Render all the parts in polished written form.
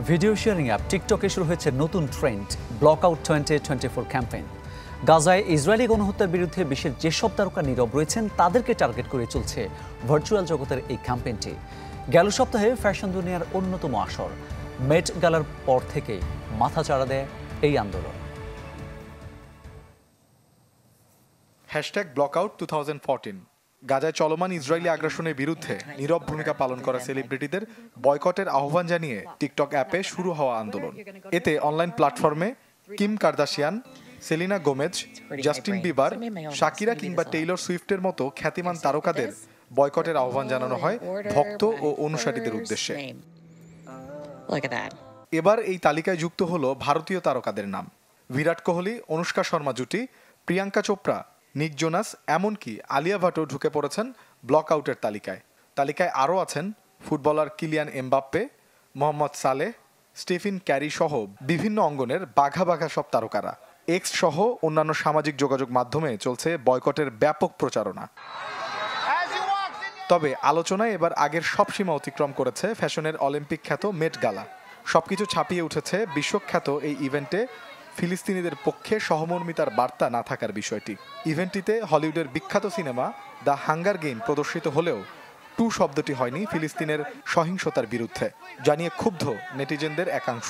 Video sharing app টিকটকে শুরু হয়েছে নতুন ট্রেন্ড ব্লক আউট 2024 ক্যাম্পেইন। গাজায় ইসরায়েলি গণহত্যার বিরুদ্ধে বিশ্বের যেসব তারকা নীরব রয়েছেন তাদেরকে টার্গেট করে চলছে ভার্চুয়াল জগতের এই ক্যাম্পেইনটি। গেল সপ্তাহে ফ্যাশন দুনিয়ার অন্যতম আসর মেট গালার পর থেকে মাথাচাড়া দেয় এই আন্দোলন। #blockout 2014 গাজায় চলমান ইসরায়েলি আগ্রাসনের বিরুদ্ধে নীরব ভূমিকা পালন করা সেলিব্রিটিদের বয়কটের আহ্বান জানিয়ে টিকটক অ্যাপে শুরু হওয়া আন্দোলন। এতে অনলাইন প্ল্যাটফর্মে Kim Kardashian, Selena Gomez, Justin Bieber, Shakira কিংবা টেইলর সুইফটের মতো খ্যাতিমান তারকাদের বয়কটের আহ্বান জানানো হয় ভক্ত ও অনুসারীদের উদ্দেশ্যে। এবার এই তালিকায় যুক্ত হলো ভারতীয় তারকাদের নাম। বিরাট কোহলি, অনুষ্কা শর্মা জুটি, প্রিয়াঙ্কা চোপড়া, নিক জোনাস, এমনকি আলিয়া ভাটও ঢুকে পড়েছেন ব্লক আউটের তালিকায়। তালিকায় আরও আছেন footballer Kylian Mbappe, Mohammad Saleh, Stephen carry সহ বিভিন্ন অঙ্গনের বাঘা বাঘা সব তারকারা। এক্স সহ অন্যান্য সামাজিক যোগাযোগ মাধ্যমে চলছে বয়কটের ব্যাপক প্রচারণা। তবে আলোচনায় এবার আগের সব সীমা অতিক্রম করেছে ফ্যাশনের অলিম্পিক খ্যাত মেট গালা। সবকিছু ছাপিয়ে উঠেছে বিশ্বখ্যাত এই ইভেন্টে ফিলিস্তিনিদের পক্ষে সহমর্মিতার বার্তা না থাকার বিষয়টি। ইভেন্টটিতে হলিউডের বিখ্যাত সিনেমা দ্য হাঙ্গার গেম প্রদর্শিত হলেও টু শব্দটি হয়নি ফিলিস্তিনের সহিংসতার বিরুদ্ধে, জানিয়ে ক্ষুব্ধ নেটিজেনদের একাংশ।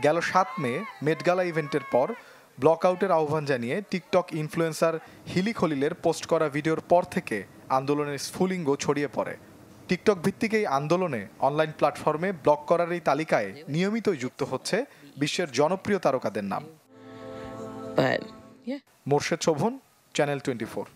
গেল 7 মে মেট গালা ইভেন্টের পর ব্লক আউটের আহ্বান জানিয়ে টিকটক ইনফ্লুয়েন্সার হিলি খলিলের পোস্ট করা ভিডিওর পর থেকে আন্দোলনের স্ফুলিঙ্গ ছড়িয়ে পড়ে। টিকটক ভিত্তিক এই আন্দোলনে অনলাইন প্ল্যাটফর্মে ব্লক করার এই তালিকায় নিয়মিতই যুক্ত হচ্ছে বিশ্বের জনপ্রিয় তারকাদের নাম। মোর্শেদ শোভন, চ্যানেল 24।